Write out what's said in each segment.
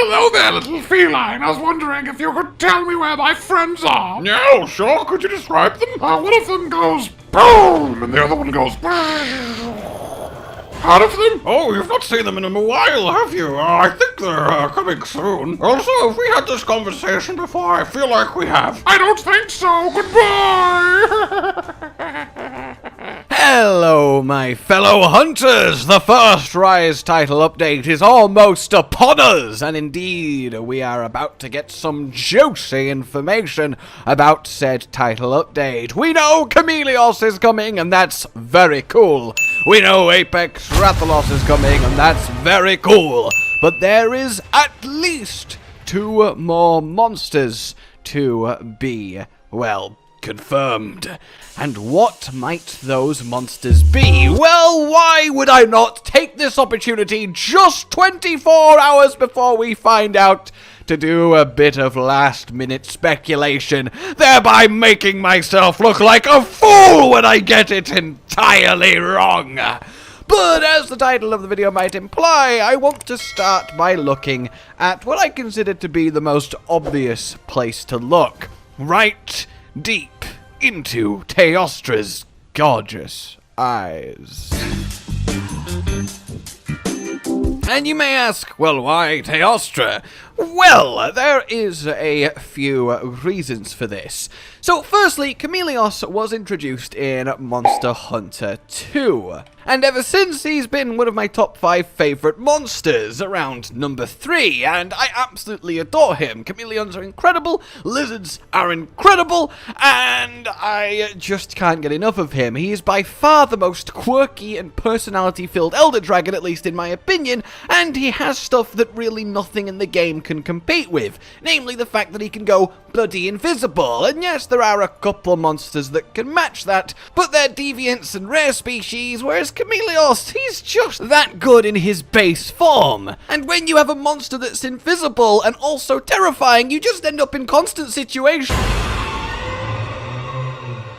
Hello there, little feline. I was wondering if you could tell me where my friends are. Yeah, sure. Could you describe them? One of them goes boom, and the other one goes Heard of them? Oh, you've not seen them in a while, have you? I think they're coming soon. Also, have we had this conversation before? I feel like we have. I don't think so. Goodbye! Hello, my fellow hunters! The first Rise title update is almost upon us, and indeed, we are about to get some juicy information about said title update. We know Chameleos is coming, and that's very cool. We know Apex Rathalos is coming, and that's very cool. But there is at least 2 more monsters to be, well, confirmed. And what might those monsters be? Well, why would I not take this opportunity just 24 hours before we find out to do a bit of last-minute speculation, thereby making myself look like a fool when I get it entirely wrong. But as the title of the video might imply, I want to start by looking at what I consider to be the most obvious place to look. Right deep into Teostra's gorgeous eyes. And you may ask, well, why Teostra? Well, there is a few reasons for this. So, firstly, Chameleos was introduced in Monster Hunter 2. And ever since, he's been one of my top 5 favourite monsters, around number 3, and I absolutely adore him. Chameleons are incredible, lizards are incredible, and I just can't get enough of him. He is by far the most quirky and personality-filled Elder Dragon, at least in my opinion, and he has stuff that really nothing in the game can compete with, namely the fact that he can go bloody invisible. And yes, there are a couple monsters that can match that, but they're deviants and rare species, whereas Chameleos, he's just that good in his base form. And when you have a monster that's invisible and also terrifying, you just end up in constant situations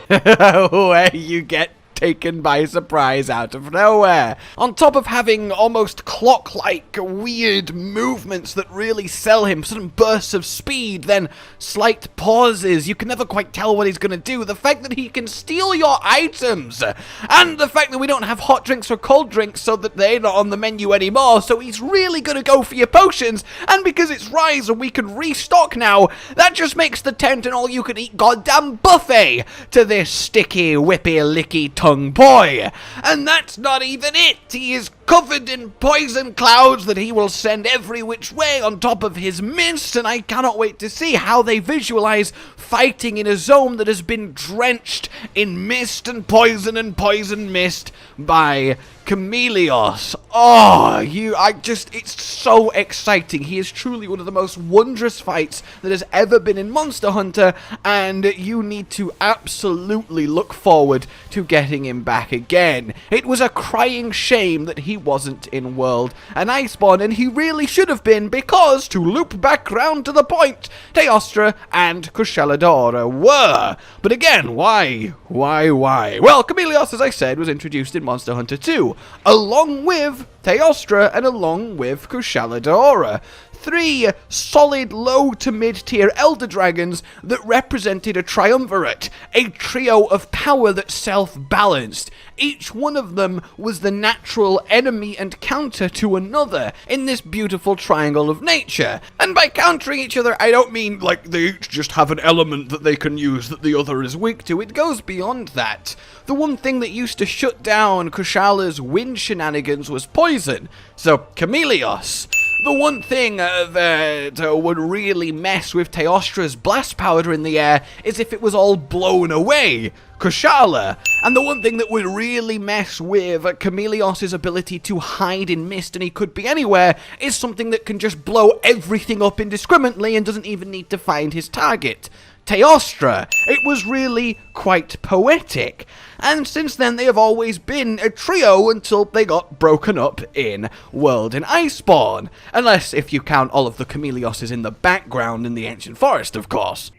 where you get taken by surprise out of nowhere. On top of having almost clock-like weird movements that really sell him, sudden bursts of speed, then slight pauses, you can never quite tell what he's gonna do, the fact that he can steal your items, and the fact that we don't have hot drinks or cold drinks so that they're not on the menu anymore, so he's really gonna go for your potions, and because it's Rise and we can restock now, that just makes the tent an all-you-can-eat goddamn buffet to this sticky, whippy, licky tongue boy. And that's not even it. He is covered in poison clouds that he will send every which way on top of his mist, and I cannot wait to see how they visualize fighting in a zone that has been drenched in mist and poison mist by Chameleos. Oh, it's so exciting. He is truly one of the most wondrous fights that has ever been in Monster Hunter, and you need to absolutely look forward to getting him back again. It was a crying shame that he wasn't in World and Iceborne, and he really should have been, because, to loop back round to the point, Teostra and Kushala Daora were. But again, why? Well, Chameleos, as I said, was introduced in Monster Hunter 2, along with Teostra and along with Kushala Daora. 3 solid low to mid-tier Elder Dragons that represented a triumvirate, a trio of power that self-balanced. Each one of them was the natural enemy and counter to another in this beautiful triangle of nature. And by countering each other, I don't mean like they each just have an element that they can use that the other is weak to. It goes beyond that. The one thing that used to shut down Kushala's wind shenanigans was poison. So, Chameleos. The one thing that would really mess with Teostra's blast powder in the air is if it was all blown away. Kushala. And the one thing that would really mess with Chameleos' ability to hide in mist, and he could be anywhere, is something that can just blow everything up indiscriminately and doesn't even need to find his target. Teostra. It was really quite poetic. And since then they have always been a trio until they got broken up in World and Iceborne. Unless if you count all of the Chameleoses in the background in the Ancient Forest, of course.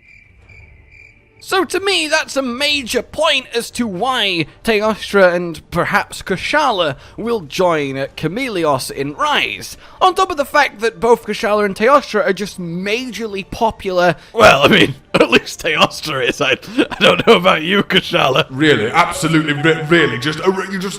So to me, that's a major point as to why Teostra and perhaps Kushala will join Chameleos in Rise. On top of the fact that both Kushala and Teostra are just majorly popular. Well, I mean, at least Teostra is. I don't know about you, Kushala. Really, absolutely, really,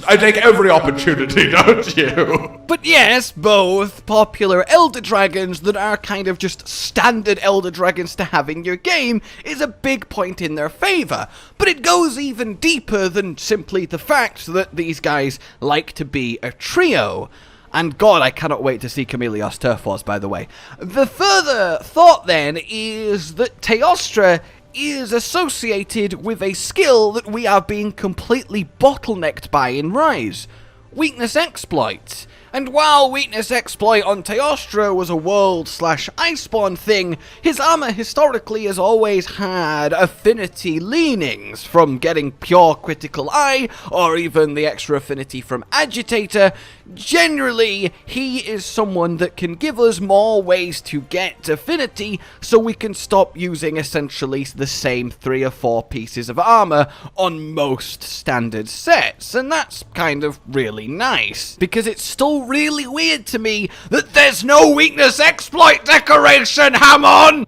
I take every opportunity, don't you? But yes, both popular Elder Dragons that are kind of just standard Elder Dragons to have in your game is a big point in their favor. But it goes even deeper than simply the fact that these guys like to be a trio. And God, I cannot wait to see Chameleos Turf Wars, by the way. The further thought then is that Teostra is associated with a skill that we are being completely bottlenecked by in Rise. Weakness Exploit. And while Weakness Exploit on Teostra was a world/Iceborne thing, his armor historically has always had affinity leanings, from getting pure critical eye, or even the extra affinity from Agitator. Generally, he is someone that can give us more ways to get affinity, so we can stop using essentially the same 3 or 4 pieces of armor on most standard sets, and that's kind of really nice, because it's still really weird to me that there's no Weakness Exploit decoration, ham on!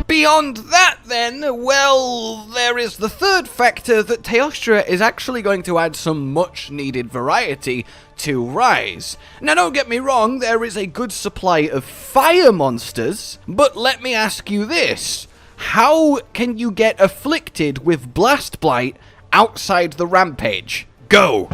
Beyond that then, well, there is the third factor that Teostra is actually going to add some much needed variety to Rise. Now don't get me wrong, there is a good supply of fire monsters, but let me ask you this. How can you get afflicted with Blast Blight outside the Rampage? Go!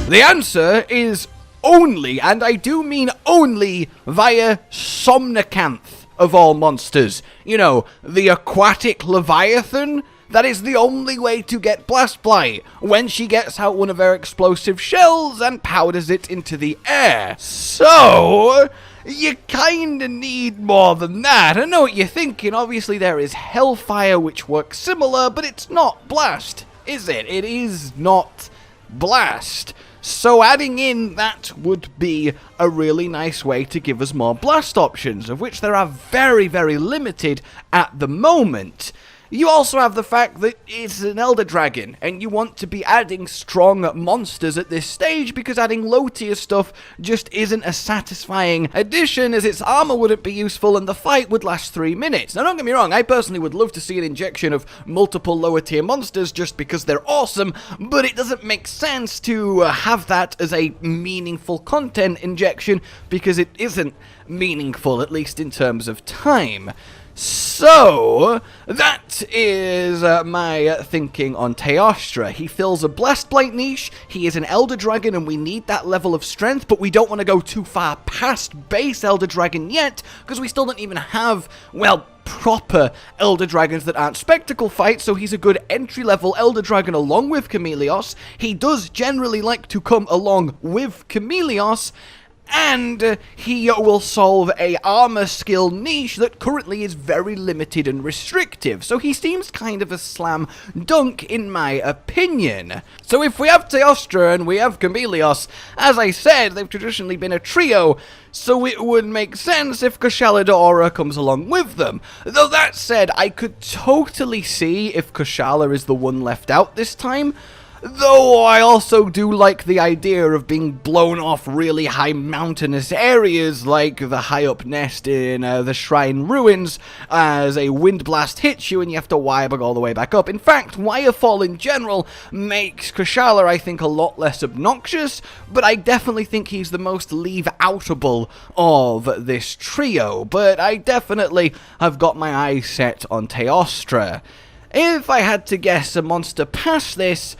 The answer is only, and I do mean only, via Somnicanth of all monsters. You know, the aquatic Leviathan? That is the only way to get Blast Blight, when she gets out one of her explosive shells and powders it into the air. So, you kinda need more than that. I know what you're thinking. Obviously there is Hellfire, which works similar, but it's not Blast, is it? It is not Blast. So adding in that would be a really nice way to give us more blast options, of which there are very, very limited at the moment. You also have the fact that it's an Elder Dragon, and you want to be adding strong monsters at this stage, because adding low tier stuff just isn't a satisfying addition, as its armor wouldn't be useful and the fight would last 3 minutes. Now don't get me wrong, I personally would love to see an injection of multiple lower tier monsters just because they're awesome, but it doesn't make sense to have that as a meaningful content injection, because it isn't meaningful, at least in terms of time. So, that is my thinking on Teostra. He fills a Blast Blight niche, he is an Elder Dragon, and we need that level of strength, but we don't want to go too far past base Elder Dragon yet, because we still don't even have, well, proper Elder Dragons that aren't spectacle fights, so he's a good entry-level Elder Dragon along with Chameleos. He does generally like to come along with Chameleos, and he will solve a armor skill niche that currently is very limited and restrictive, so he seems kind of a slam dunk in my opinion. So if we have Teostra and we have Chameleos, as I said, they've traditionally been a trio, so it would make sense if Kushala Daora comes along with them. Though that said, I could totally see if Kushala is the one left out this time. Though I also do like the idea of being blown off really high mountainous areas like the high up nest in the Shrine Ruins, as a wind blast hits you and you have to wirebug all the way back up. In fact, Wirefall in general makes Kushala, I think, a lot less obnoxious, but I definitely think he's the most leave-outable of this trio. But I definitely have got my eyes set on Teostra. If I had to guess a monster past this,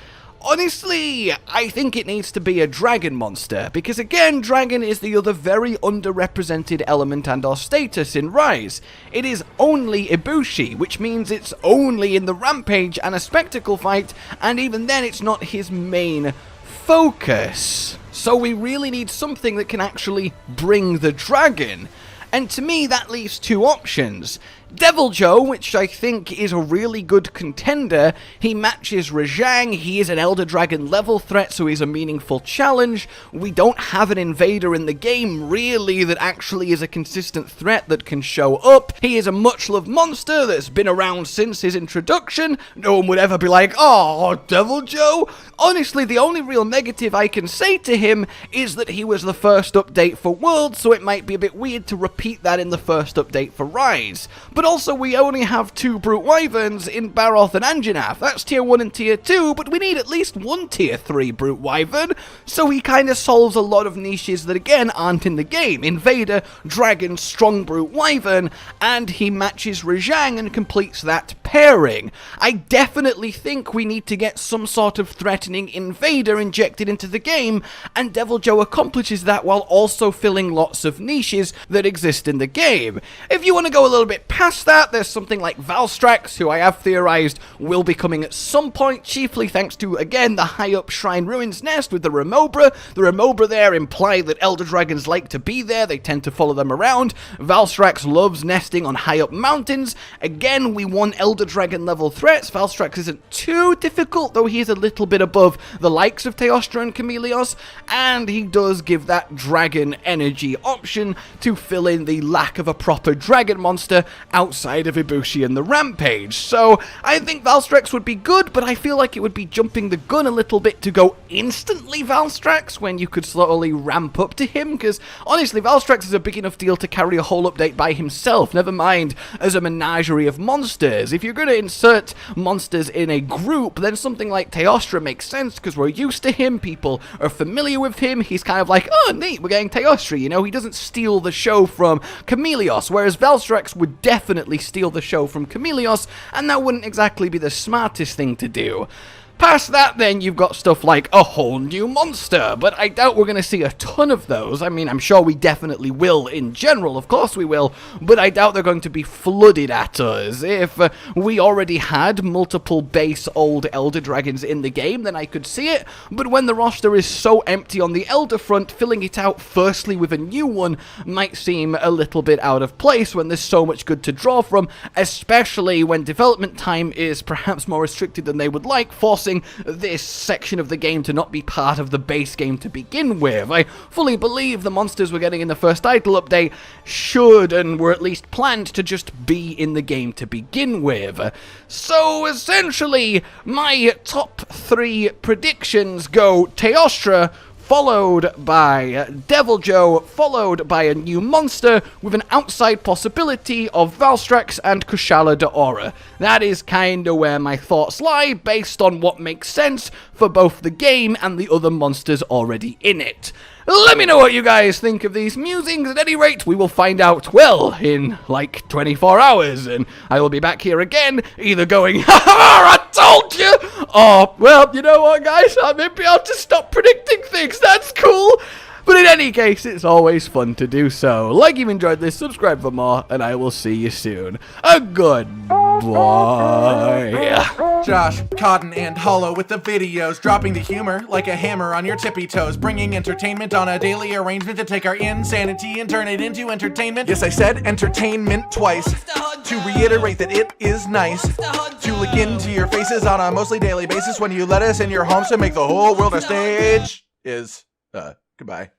honestly, I think it needs to be a dragon monster, because again, dragon is the other very underrepresented element and or status in Rise. It is only Ibushi, which means it's only in the Rampage and a spectacle fight, and even then it's not his main focus. So we really need something that can actually bring the dragon. And to me, that leaves two options. Deviljho, which I think is a really good contender, he matches Rajang, he is an Elder Dragon level threat, so he's a meaningful challenge. We don't have an invader in the game, really, that actually is a consistent threat that can show up. He is a much-loved monster that's been around since his introduction. No one would ever be like, oh, Deviljho. Honestly, the only real negative I can say to him is that he was the first update for World, so it might be a bit weird to repeat that in the first update for Rise. But also, we only have 2 Brute Wyverns in Baroth and Anjanath. That's tier 1 and tier 2, but we need at least 1 tier 3 Brute Wyvern, so he kind of solves a lot of niches that, again, aren't in the game. Invader, Dragon, Strong Brute Wyvern, and he matches Rajang and completes that pairing. I definitely think we need to get some sort of threatening Invader injected into the game, and Deviljho accomplishes that while also filling lots of niches that exist in the game. If you want to go a little bit past that, there's something like Valstrax, who I have theorized will be coming at some point, chiefly thanks to, again, the high-up Shrine Ruins nest with the Remobra. The Remobra there imply that Elder Dragons like to be there, they tend to follow them around. Valstrax loves nesting on high-up mountains. Again, we want Elder Dragon level threats. Valstrax isn't too difficult, though he is a little bit above the likes of Teostra and Chameleos, and he does give that dragon energy option to fill in the lack of a proper dragon monster outside of Ibushi and the Rampage. So I think Valstrax would be good, but I feel like it would be jumping the gun a little bit to go instantly Valstrax when you could slowly ramp up to him, because honestly Valstrax is a big enough deal to carry a whole update by himself, never mind as a menagerie of monsters. If you're going to insert monsters in a group, then something like Teostra makes sense because we're used to him, people are familiar with him, he's kind of like, oh neat, we're getting Teostra, you know, he doesn't steal the show from Chameleos, whereas Valstrax would definitely steal the show from Chameleos, and that wouldn't exactly be the smartest thing to do. Past that, then, you've got stuff like a whole new monster, but I doubt we're going to see a ton of those. I mean, I'm sure we definitely will in general, of course we will, but I doubt they're going to be flooded at us. If we already had multiple base old Elder Dragons in the game, then I could see it, but when the roster is so empty on the Elder front, filling it out firstly with a new one might seem a little bit out of place when there's so much good to draw from, especially when development time is perhaps more restricted than they would like, forcing this section of the game to not be part of the base game to begin with. I fully believe the monsters we're getting in the first title update should and were at least planned to just be in the game to begin with. So essentially, my top 3 predictions go Teostra, followed by Deviljho, followed by a new monster with an outside possibility of Valstrax and Kushala Daora. That is kinda where my thoughts lie, based on what makes sense for both the game and the other monsters already in it. Let me know what you guys think of these musings. At any rate, we will find out, well, in like 24 hours, and I will be back here again, either going, ha ha, I told you, or, well, you know what, guys, I may be able to stop predicting things, that's cool. But in any case, it's always fun to do so. Like you've enjoyed this, subscribe for more, and I will see you soon. A goodbye. Josh, Cotton, and Hollow with the videos, dropping the humor like a hammer on your tippy toes, bringing entertainment on a daily arrangement to take our insanity and turn it into entertainment. Yes, I said entertainment twice, to reiterate that it is nice to look into your faces on a mostly daily basis when you let us in your homes to make the whole world a stage. Goodbye.